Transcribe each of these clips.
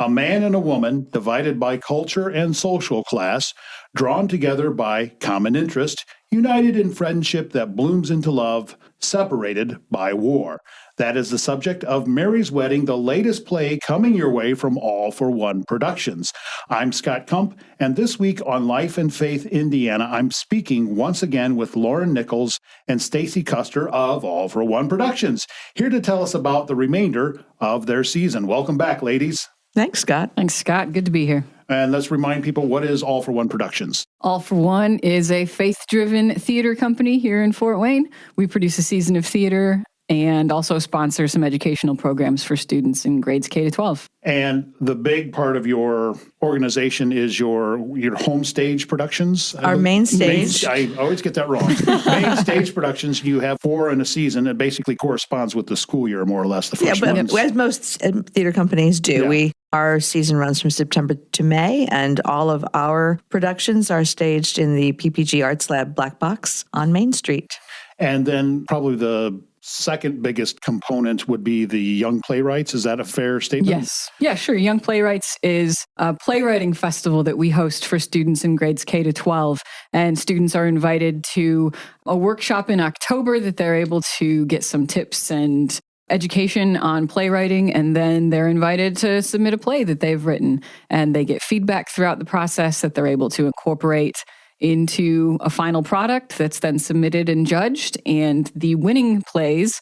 A man and a woman divided by culture and social class, drawn together by common interest, united in friendship that blooms into love, separated by war. That is the subject of Mary's Wedding, the latest play coming your way from All for One Productions. I'm Scott Kump, and this week on Life and Faith Indiana, I'm speaking once again with Lauren Nichols and Stacey Custer of All for One Productions, here to tell us about the remainder of their season. Welcome back, ladies. Thanks, Scott. Thanks, Scott. Good to be here. And let's remind people, what is All for One Productions? All for One is a faith-driven theater company here in Fort Wayne. We produce a season of theater and also sponsor some educational programs for students in grades K to 12. And the big part of your organization is your home stage productions? Our main stage. I always get that wrong. Main stage productions, you have 4 in a season. It basically corresponds with the school year, more or less, the first ones. As most theater companies do, our season runs from September to May, and all of our productions are staged in the PPG Arts Lab Black Box on Main Street. And then probably the second biggest component would be the Young Playwrights. Is that a fair statement? Yes. Yeah, sure. Young Playwrights is a playwriting festival that we host for students in grades K to 12. And students are invited to a workshop in October that they're able to get some tips and education on playwriting, and then they're invited to submit a play that they've written. And they get feedback throughout the process that they're able to incorporate into a final product that's then submitted and judged. And the winning plays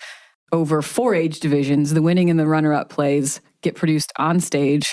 over 4 age divisions, the winning and the runner-up plays, get produced on stage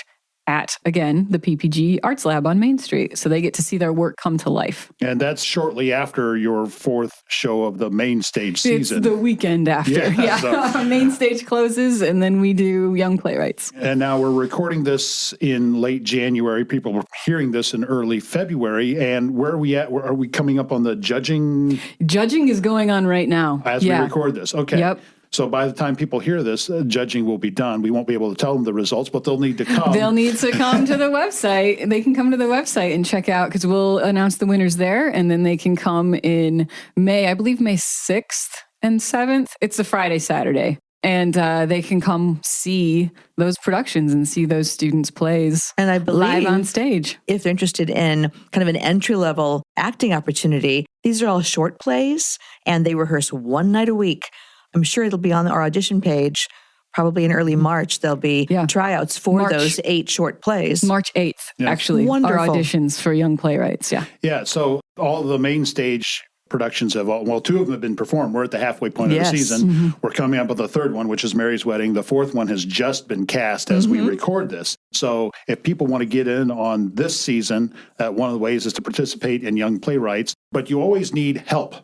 at, again, the PPG Arts Lab on Main Street. So they get to see their work come to life. And that's shortly after your 4th show of the main stage season. It's the weekend after. Yeah. So. Main stage closes, and then we do Young Playwrights. And now we're recording this in late January. People were hearing this in early February. And where are we at? Are we coming up on the judging? Judging is going on right now. As we record this. Okay. Yep. So by the time people hear this, judging will be done. We won't be able to tell them the results, but they'll need to come. They'll need to come to the website. They can come to the website and check out, because we'll announce the winners there, and then they can come in May, I believe May 6th and 7th. It's a Friday, Saturday. And they can come see those productions and see those students' plays and I believe live on stage. If they're interested in kind of an entry-level acting opportunity, these are all short plays, and they rehearse one night a week. I'm sure it'll be on our audition page. Probably in early March, there'll be tryouts for those 8 short plays. March 8th, actually, Wonderful. Our auditions for Young Playwrights, Yeah, so all the main stage productions have, 2 of them have been performed. We're at the halfway point of the season. Mm-hmm. We're coming up with the 3rd one, which is Mary's Wedding. The 4th one has just been cast as we record this. So if people want to get in on this season, one of the ways is to participate in Young Playwrights, but you always need help.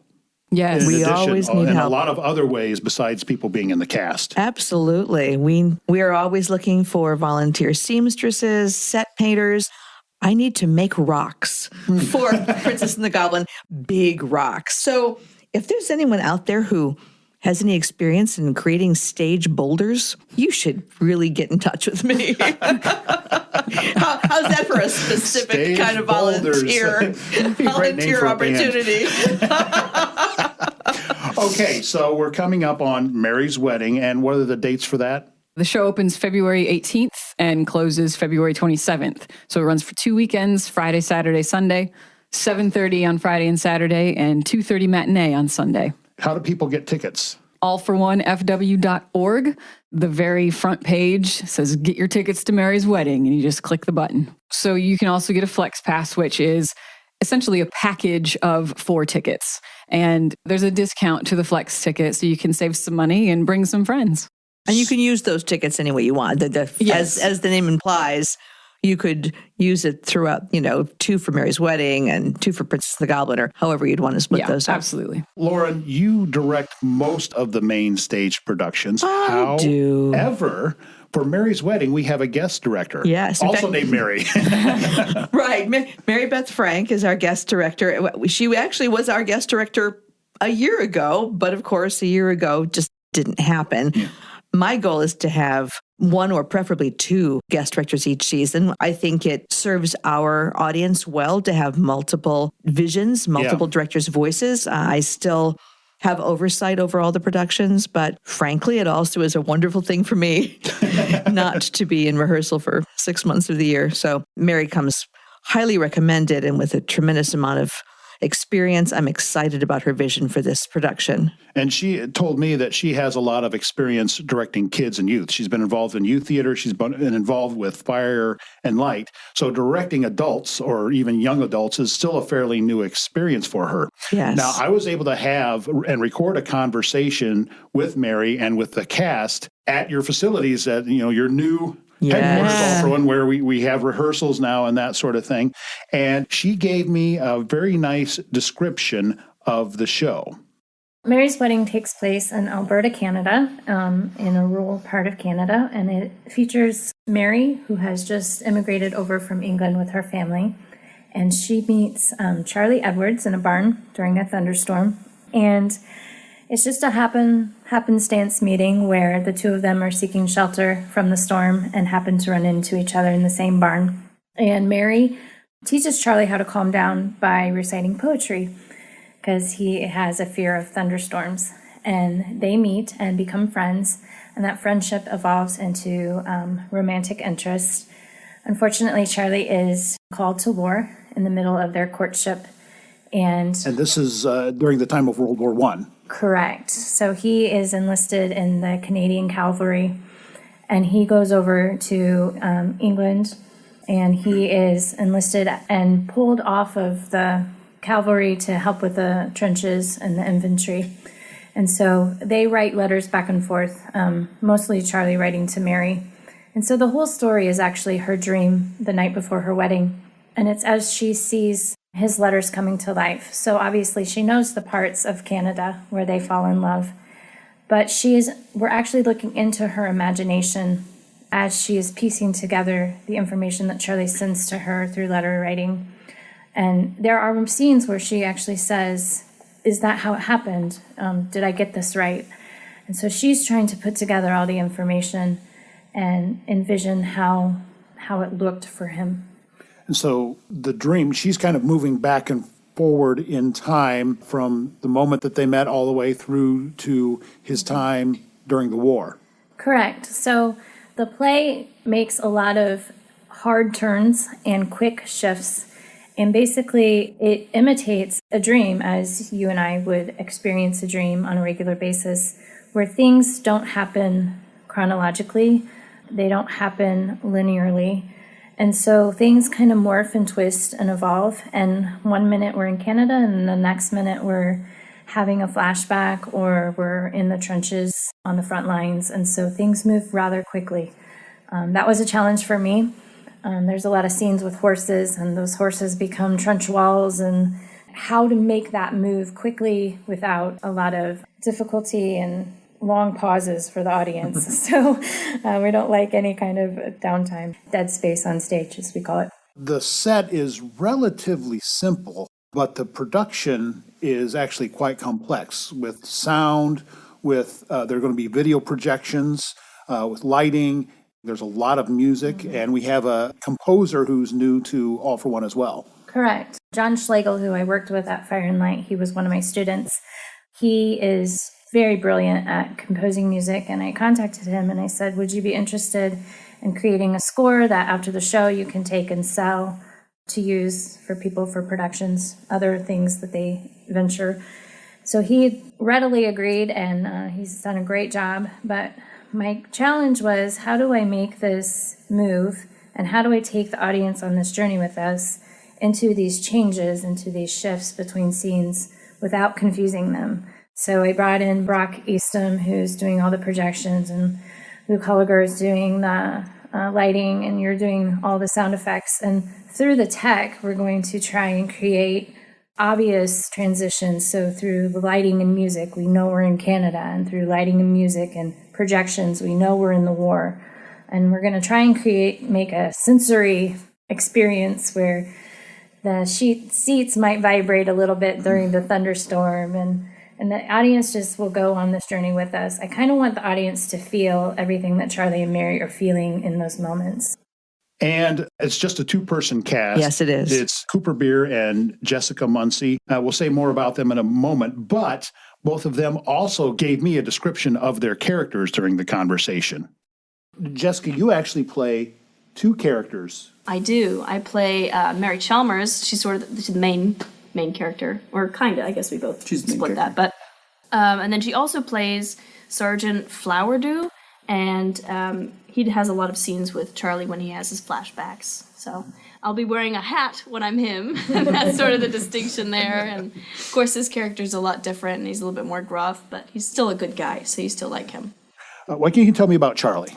Yes, we always need help. And a lot of other ways besides people being in the cast. Absolutely. We are always looking for volunteer seamstresses, set painters. I need to make rocks for Princess and the Goblin, big rocks. So if there's anyone out there who has any experience in creating stage boulders, you should really get in touch with me. How's that for a specific stage kind of volunteer opportunity? Okay, so we're coming up on Mary's Wedding, and what are the dates for that? The show opens February 18th and closes February 27th. So it runs for 2 weekends, Friday, Saturday, Sunday, 7:30 on Friday and Saturday, and 2:30 matinee on Sunday. How do people get tickets? allforonefw.org. The very front page says, get your tickets to Mary's Wedding, and you just click the button. So you can also get a Flex Pass, which is essentially a package of 4 tickets. And there's a discount to the Flex ticket, so you can save some money and bring some friends. And you can use those tickets any way you want. As the name implies, you could use it throughout, 2 for Mary's Wedding and 2 for Princess and the Goblin, or however you'd want to split those up. Absolutely. Lauren, you direct most of the main stage productions. I do. However, for Mary's Wedding, we have a guest director. Yes. Also named Mary. Right. Mary Beth Frank is our guest director. She actually was our guest director a year ago, but of course, a year ago just didn't happen. Yeah. My goal is to have 1 or preferably 2 guest directors each season. I think it serves our audience well to have multiple visions, multiple directors' voices. I still have oversight over all the productions, but frankly, it also is a wonderful thing for me not to be in rehearsal for 6 months of the year. So Mary comes highly recommended and with a tremendous amount of experience. I'm excited about her vision for this production. And she told me that she has a lot of experience directing kids and youth. She's been involved in youth theater. She's been involved with Fire and Light. So directing adults or even young adults is still a fairly new experience for her. Yes. Now, I was able to have and record a conversation with Mary and with the cast at your facilities at, your new headquarters, all for one, where we have rehearsals now and that sort of thing. And she gave me a very nice description of the show. Mary's wedding takes place in Alberta, Canada, in a rural part of Canada, and it features Mary, who has just immigrated over from England with her family, and she meets Charlie Edwards in a barn during a thunderstorm, and it's just a happenstance meeting where the two of them are seeking shelter from the storm and happen to run into each other in the same barn. And Mary teaches Charlie how to calm down by reciting poetry because he has a fear of thunderstorms. And they meet and become friends, and that friendship evolves into romantic interest. Unfortunately, Charlie is called to war in the middle of their courtship. And this is during the time of World War I. Correct. So he is enlisted in the Canadian Cavalry, and he goes over to England, and he is enlisted and pulled off of the cavalry to help with the trenches and the infantry. And so they write letters back and forth, mostly Charlie writing to Mary. And so the whole story is actually her dream the night before her wedding. And it's as she sees his letters coming to life. So obviously she knows the parts of Canada where they fall in love. But we're actually looking into her imagination as she is piecing together the information that Charlie sends to her through letter writing. And there are scenes where she actually says, "Is that how it happened? Did I get this right?" And so she's trying to put together all the information and envision how it looked for him. And so the dream, she's kind of moving back and forward in time from the moment that they met all the way through to his time during the war. Correct. So the play makes a lot of hard turns and quick shifts. And basically, it imitates a dream as you and I would experience a dream on a regular basis, where things don't happen chronologically, they don't happen linearly. And so things kind of morph and twist and evolve. And 1 minute we're in Canada, and the next minute we're having a flashback, or we're in the trenches on the front lines. And so things move rather quickly. That was a challenge for me. There's a lot of scenes with horses, and those horses become trench walls, and how to make that move quickly without a lot of difficulty and long pauses for the audience. So we don't like any kind of downtime, dead space on stage, as we call it. The set is relatively simple, but the production is actually quite complex with sound, with there are going to be video projections, with lighting. There's a lot of music, and we have a composer who's new to All for One as well. Correct. John Schlegel, who I worked with at Fire and Light, he was one of my students. He is very brilliant at composing music, and I contacted him and I said, would you be interested in creating a score that after the show you can take and sell to use for people for productions, other things that they venture. So he readily agreed, and he's done a great job. But my challenge was, how do I make this move, and how do I take the audience on this journey with us into these changes, into these shifts between scenes without confusing them? So I brought in Brock Eastham, who's doing all the projections, and Luke Holliger is doing the lighting, and you're doing all the sound effects. And through the tech, we're going to try and create obvious transitions. So through the lighting and music, we know we're in Canada, and through lighting and music and projections, we know we're in the war. And we're going to try and make a sensory experience where the seats might vibrate a little bit during the thunderstorm, and the audience just will go on this journey with us. I kind of want the audience to feel everything that Charlie and Mary are feeling in those moments. And it's just a two-person cast. Yes, it is. It's Cooper Beer and Jessica Muncy. We'll say more about them in a moment. But Both of them also gave me a description of their characters during the conversation. Jessica, you actually play two characters. I do. I play Mary Chalmers. She's sort of the main character, or kind of. I guess we both split that. But and then she also plays Sergeant Flowerdew, and he has a lot of scenes with Charlie when he has his flashbacks. So I'll be wearing a hat when I'm him. And that's sort of the distinction there. And of course, his character's a lot different, and he's a little bit more gruff, but he's still a good guy, so you still like him. What can you tell me about Charlie?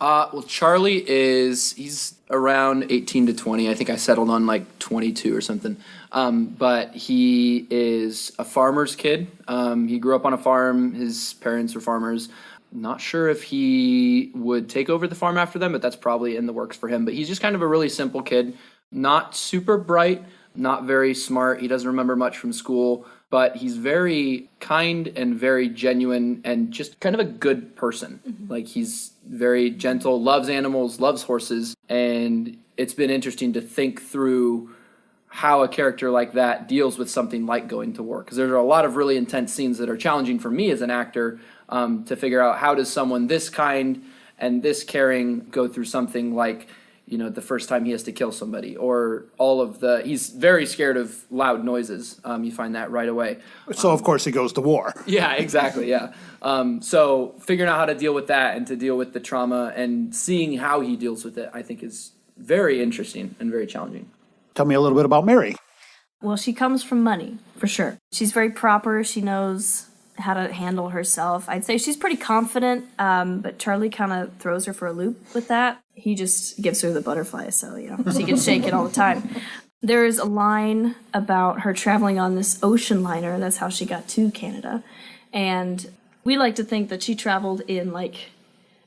Well, Charlie he's around 18 to 20. I think I settled on like 22 or something. But he is a farmer's kid. He grew up on a farm. His parents were farmers. Not sure if he would take over the farm after them, but that's probably in the works for him. But he's just kind of a really simple kid, not super bright, not very smart. He doesn't remember much from school, but he's very kind and very genuine and just kind of a good person. Mm-hmm. Like, he's very gentle, loves animals, loves horses, and it's been interesting to think through how a character like that deals with something like going to war. Because there's a lot of really intense scenes that are challenging for me as an actor to figure out how does someone this kind and this caring go through something like, the first time he has to kill somebody, or he's very scared of loud noises. You find that right away. So, of course, he goes to war. Yeah, exactly, yeah. So figuring out how to deal with that and to deal with the trauma and seeing how he deals with it, I think is very interesting and very challenging. Tell me a little bit about Mary. Well, she comes from money, for sure. She's very proper. She knows how to handle herself. I'd say she's pretty confident, but Charlie kind of throws her for a loop with that. He just gives her the butterflies, so, she can shake it all the time. There's a line about her traveling on this ocean liner, and that's how she got to Canada. And we like to think that she traveled in,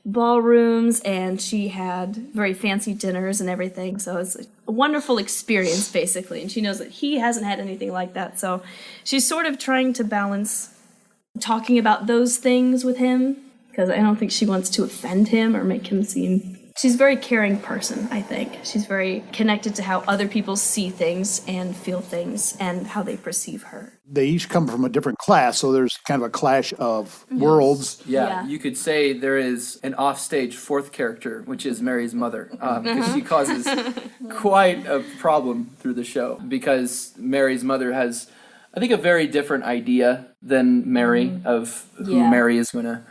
ballrooms, and she had very fancy dinners and everything, so it's a wonderful experience, basically. And she knows that he hasn't had anything like that, so she's sort of trying to balance talking about those things with him, because I don't think she wants to offend him or make him seem... She's a very caring person, I think. She's very connected to how other people see things and feel things and how they perceive her. They each come from a different class, so there's kind of a clash of worlds. Yeah, you could say there is an offstage fourth character, which is Mary's mother, because she causes quite a problem through the show, because Mary's mother has, I think, a very different idea than Mary of who Mary is going to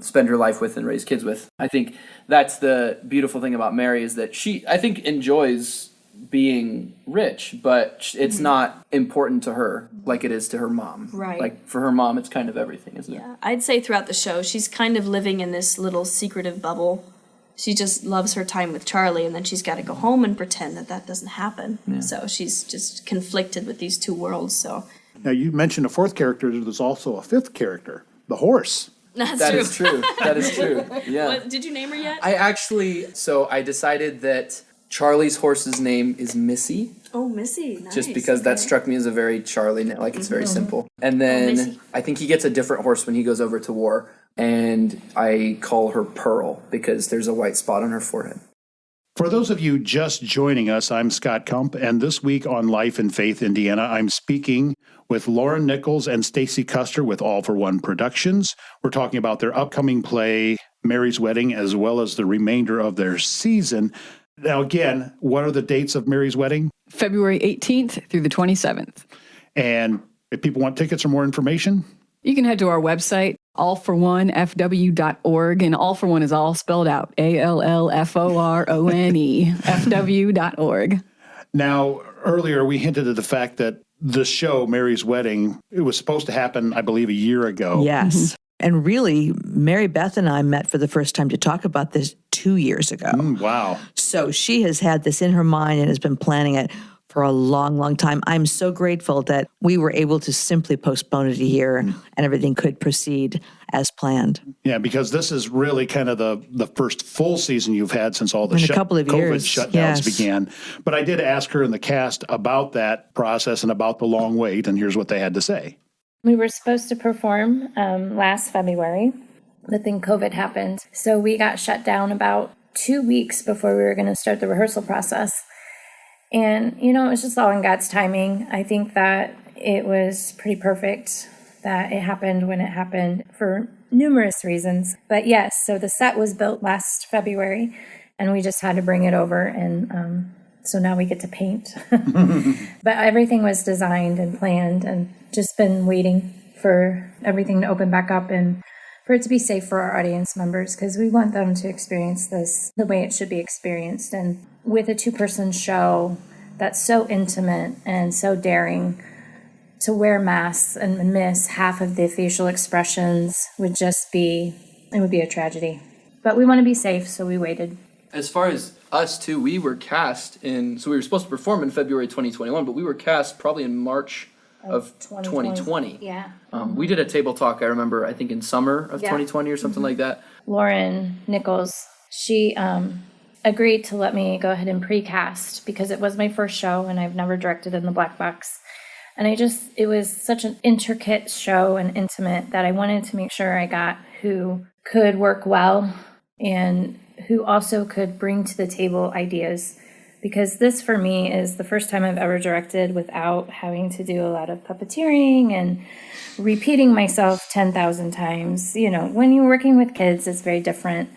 spend her life with and raise kids with. I think that's the beautiful thing about Mary, is that she, I think, enjoys being rich, but it's not important to her like it is to her mom. Right. Like, for her mom, it's kind of everything, isn't it? Yeah, I'd say throughout the show, she's kind of living in this little secretive bubble. She just loves her time with Charlie, and then she's got to go home and pretend that doesn't happen. Yeah. So she's just conflicted with these two worlds. So now, you mentioned a fourth character. There's also a fifth character, the horse. That is true. That is true. Yeah. Did you name her yet? I decided that Charlie's horse's name is Missy. Oh, Missy. Nice. Just because that struck me as a very Charlie name. Like, it's very simple. And then I think he gets a different horse when he goes over to war. And I call her Pearl because there's a white spot on her forehead. For those of you just joining us, I'm Scott Kump, and this week on Life and Faith Indiana, I'm speaking with Lauren Nichols and Stacey Custer with All for One Productions. We're talking about their upcoming play, Mary's Wedding, as well as the remainder of their season. Now, again, what are the dates of Mary's Wedding? February 18th through the 27th. And if people want tickets or more information? You can head to our website, allforonefw.org, and All for One is all spelled out, ALLFORONE, FW.org. Now, earlier we hinted at the fact that the show, Mary's Wedding, it was supposed to happen, I believe, a year ago. Yes. Mm-hmm. And really, Mary Beth and I met for the first time to talk about this 2 years ago. Wow. So she has had this in her mind and has been planning it for a long, long time. I'm so grateful that we were able to simply postpone it a year and everything could proceed as planned. Yeah, because this is really kind of the first full season you've had since all the COVID years. shutdowns began. But I did ask her in the cast about that process and about the long wait, and here's what they had to say. We were supposed to perform last February, but then COVID happened. So we got shut down about 2 weeks before we were going to start the rehearsal process. And, it was just all in God's timing. I think that it was pretty perfect that it happened when it happened for numerous reasons. But yes, so the set was built last February, and we just had to bring it over, and so now we get to paint. But everything was designed and planned, and just been waiting for everything to open back up and for it to be safe for our audience members, because we want them to experience this the way it should be experienced. And with a 2-person show that's so intimate and so daring, to wear masks and miss half of the facial expressions would be a tragedy. But we want to be safe, so we waited. As far as us too, we were cast so we were supposed to perform in February 2021, but we were cast probably in March of 2020. Yeah. We did a table talk, I remember, I think in summer of 2020 or something like that. Lauren Nichols, she agreed to let me go ahead and pre-cast because it was my first show and I've never directed in the black box. And it was such an intricate show and intimate that I wanted to make sure I got who could work well and who also could bring to the table ideas. Because this, for me, is the first time I've ever directed without having to do a lot of puppeteering and repeating myself 10,000 times. You know, when you're working with kids, it's very different.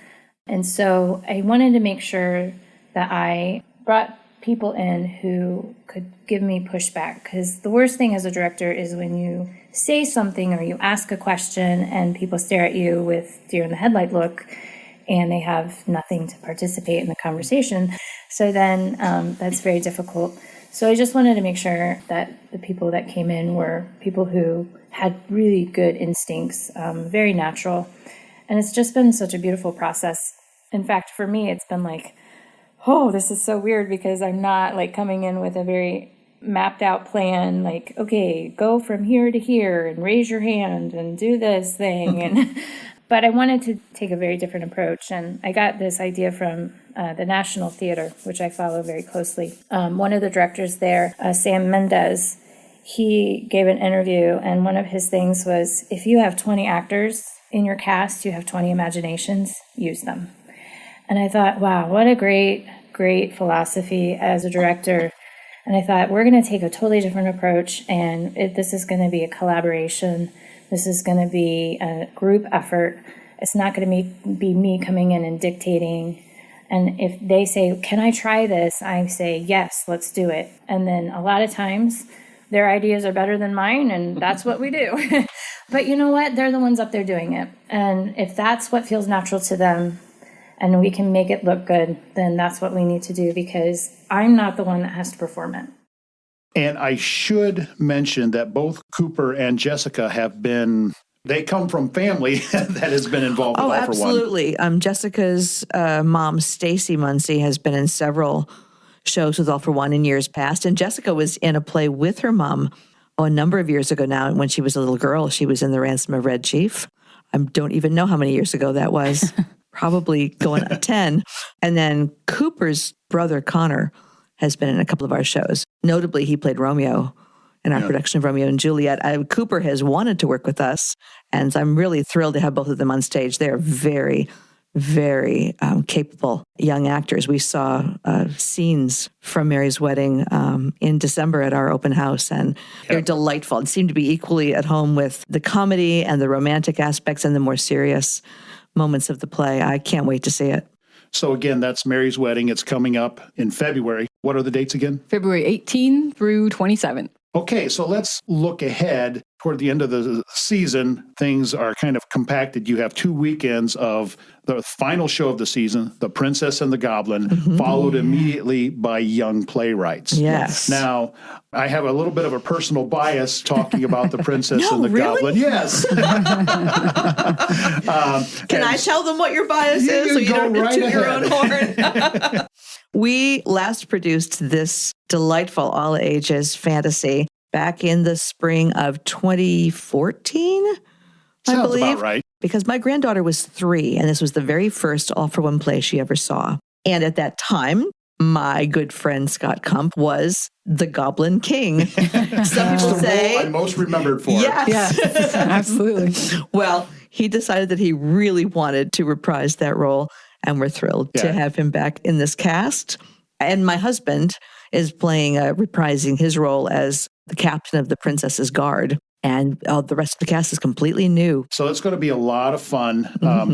And so I wanted to make sure that I brought people in who could give me pushback, because the worst thing as a director is when you say something or you ask a question and people stare at you with deer in the headlight look and they have nothing to participate in the conversation. So then that's very difficult. So I just wanted to make sure that the people that came in were people who had really good instincts, very natural. And it's just been such a beautiful process. In fact, for me, it's been like, oh, this is so weird because I'm not like coming in with a very mapped out plan, like, okay, go from here to here and raise your hand and do this thing. And but I wanted to take a very different approach. And I got this idea from the National Theater, which I follow very closely. One of the directors there, Sam Mendes, he gave an interview, and one of his things was, if you have 20 actors in your cast, you have 20 imaginations, use them. And I thought, wow, what a great philosophy as a director. And I thought, we're going to take a totally different approach, and this is going to be a collaboration. This is going to be a group effort. It's not going to be me coming in and dictating. And if they say, can I try this? I say, yes, let's do it. And then a lot of times their ideas are better than mine, and that's what we do. But you know what? They're the ones up there doing it. And if that's what feels natural to them, and we can make it look good, then that's what we need to do, because I'm not the one that has to perform it. And I should mention that both Cooper and Jessica they come from family that has been involved with All for One. Oh, absolutely. Jessica's mom, Stacey Muncy, has been in several shows with All for One in years past. And Jessica was in a play with her mom a number of years ago now. And when she was a little girl, she was in The Ransom of Red Chief. I don't even know how many years ago that was. Probably going on 10. And then Cooper's brother, Connor, has been in a couple of our shows. Notably, he played Romeo in our production of Romeo and Juliet. Cooper has wanted to work with us, and I'm really thrilled to have both of them on stage. They're very, very capable young actors. We saw scenes from Mary's Wedding in December at our open house, and they're delightful and seem to be equally at home with the comedy and the romantic aspects and the more serious moments of the play. I can't wait to see it. So again, that's Mary's Wedding. It's coming up in February. What are the dates again? February 18 through 27. Okay, so let's look ahead. Toward the end of the season, things are kind of compacted. You have 2 weekends of the final show of the season, The Princess and the Goblin, followed immediately by Young Playwrights. Yes. Now, I have a little bit of a personal bias talking about The Princess and the really? Goblin. Yes. Can I tell them what your bias is so you don't toot your own horn? We last produced this delightful all-ages fantasy back in the spring of 2014, I believe. Sounds about right. Because my granddaughter was 3, and this was the very first all-for-one play she ever saw. And at that time, my good friend Scott Kump was the Goblin King. Some people say... I'm most remembered for. Yes. Absolutely. Well, he decided that he really wanted to reprise that role, and we're thrilled to have him back in this cast. And my husband is reprising his role as the captain of the Princess's Guard. And the rest of the cast is completely new. So it's going to be a lot of fun.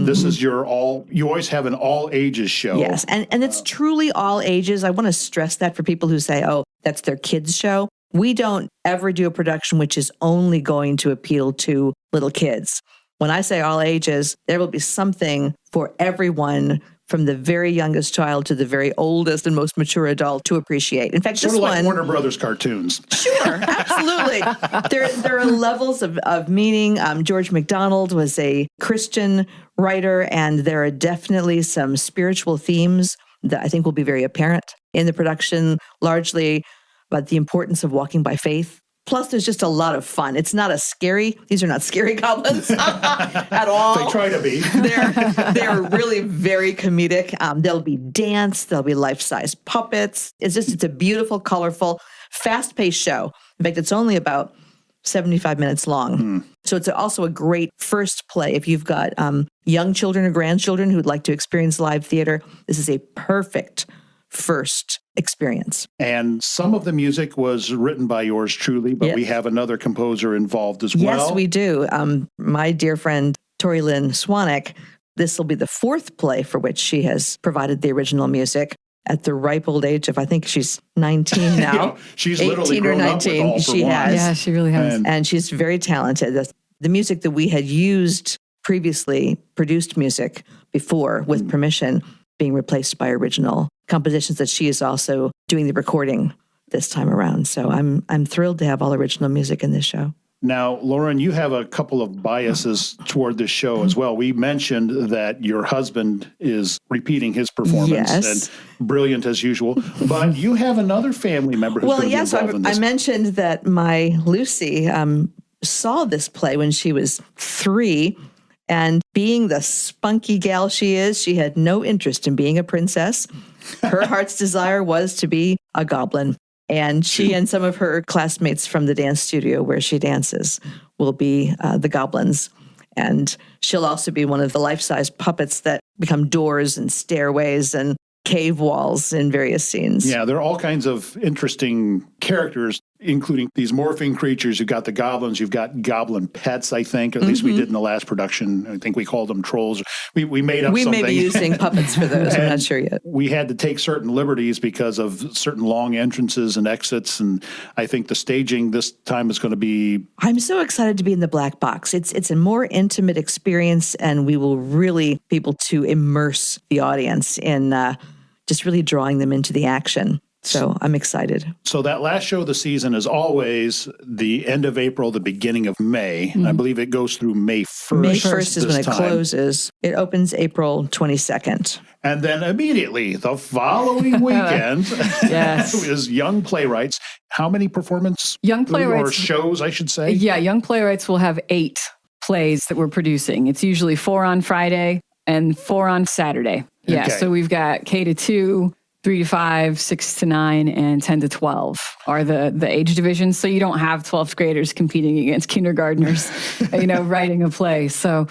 This is you always have an all ages show. Yes. And it's truly all ages. I want to stress that for people who say, oh, that's their kids' show. We don't ever do a production which is only going to appeal to little kids. When I say all ages, there will be something for everyone from the very youngest child to the very oldest and most mature adult to appreciate. In fact, Sort this of like one... Warner Brothers cartoons. Sure, absolutely. There are levels of meaning. George MacDonald was a Christian writer, and there are definitely some spiritual themes that I think will be very apparent in the production, largely about the importance of walking by faith. Plus, there's just a lot of fun. It's not these are not scary goblins at all. They try to be. They're really very comedic. There'll be dance. There'll be life-size puppets. It's a beautiful, colorful, fast-paced show. In fact, it's only about 75 minutes long. So it's also a great first play. If you've got young children or grandchildren who'd like to experience live theater, this is a perfect first experience. And some of the music was written by yours truly, but we have another composer involved as well. Yes, we do. My dear friend, Tori Lynn Swaneck, this will be the fourth play for which she has provided the original music at the ripe old age of, I think she's 19 now. She's literally grown 19 up with All for she One. has. Yeah, she really has. And she's very talented. The music that we had used previously, produced music before with permission, being replaced by original compositions that she is also doing the recording this time around. So I'm thrilled to have all original music in this show. Now, Lauren, you have a couple of biases toward this show as well. We mentioned that your husband is repeating his performance and brilliant as usual, but you have another family member who's going to be involved in this. I mentioned that my Lucy saw this play when she was 3. And being the spunky gal she is, she had no interest in being a princess. Her heart's desire was to be a goblin. And she and some of her classmates from the dance studio where she dances will be the goblins. And she'll also be one of the life-size puppets that become doors and stairways and cave walls in various scenes. Yeah, there are all kinds of interesting characters, including these morphing creatures. You've got the goblins, you've got goblin pets, I think. At least we did in the last production. I think we called them trolls. We made up something. We may be using puppets for those. I'm not sure yet. We had to take certain liberties because of certain long entrances and exits. And I think the staging this time is going to be... I'm so excited to be in the black box. It's a more intimate experience, and we will really be able to immerse the audience in just really drawing them into the action. So I'm excited. So that last show of the season is always the end of April, the beginning of May. And I believe it goes through May 1st. May 1st is when it closes. It opens April 22nd. And then immediately the following weekend is Young Playwrights. How many Young Playwrights or shows, I should say? Yeah, Young Playwrights will have 8 plays that we're producing. It's usually 4 on Friday and 4 on Saturday. Yeah, so we've got K to 2, 3 to 5, 6 to 9, and 10 to 12 are the age divisions. So you don't have 12th graders competing against kindergartners, writing a play. So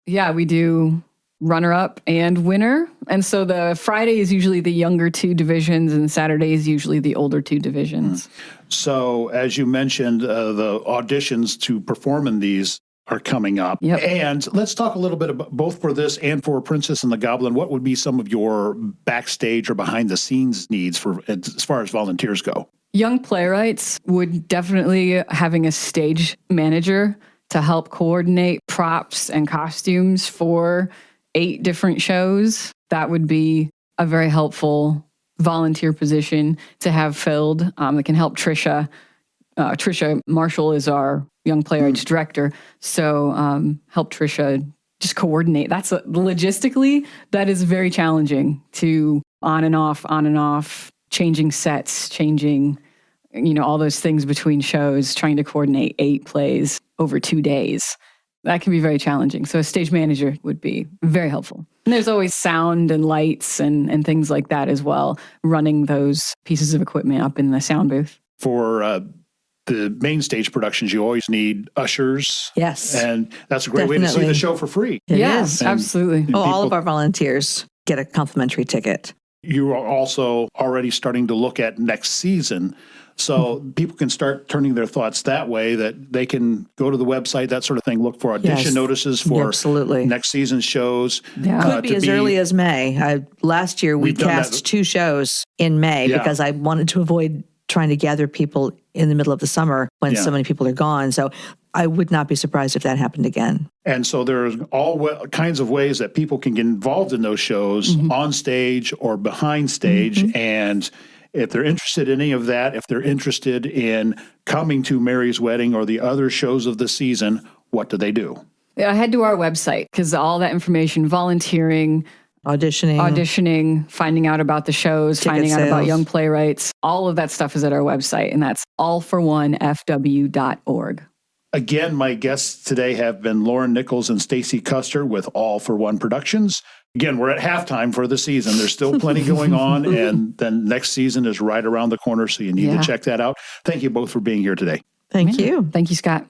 yeah, we do runner-up and winner. And so the Friday is usually the younger 2 divisions, and Saturday is usually the older 2 divisions. So as you mentioned, the auditions to perform in these are coming up. Yep. And let's talk a little bit about both for this and for Princess and the Goblin. What would be some of your backstage or behind the scenes needs for as far as volunteers go? Young Playwrights would definitely having a stage manager to help coordinate props and costumes for 8 different shows. That would be a very helpful volunteer position to have filled. That can help Trisha. Trisha Marshall is our Young Playwrights director. So help Trisha just coordinate. Logistically, that is very challenging to on and off, changing sets, changing, all those things between shows, trying to coordinate 8 plays over 2 days. That can be very challenging. So a stage manager would be very helpful. And there's always sound and lights and things like that as well, running those pieces of equipment up in the sound booth. For the main stage productions, you always need ushers. Yes. And that's a great way to see the show for free. It is. Absolutely. All of our volunteers get a complimentary ticket. You are also already starting to look at next season. So people can start turning their thoughts that way, that they can go to the website, that sort of thing, look for audition notices for absolutely. next season's shows. Could be as early as May. Last year, we cast 2 shows in May because I wanted to avoid trying to gather people in the middle of the summer when so many people are gone. So I would not be surprised if that happened again. And so there's all kinds of ways that people can get involved in those shows on stage or behind stage. And if they're interested in any of that, if they're interested in coming to Mary's Wedding or the other shows of the season, what do they do? Head to our website because all that information, volunteering, auditioning, finding out about the shows, finding out about Young Playwrights, all of that stuff is at our website, and that's allfor1fw.org. Again, my guests today have been Lauren Nichols and Stacey Custer with All for One Productions. Again, we're at halftime for the season. There's still plenty going on, and then next season is right around the corner, so you need to check that out. Thank you both for being here today. Thank you. Thank you, Scott.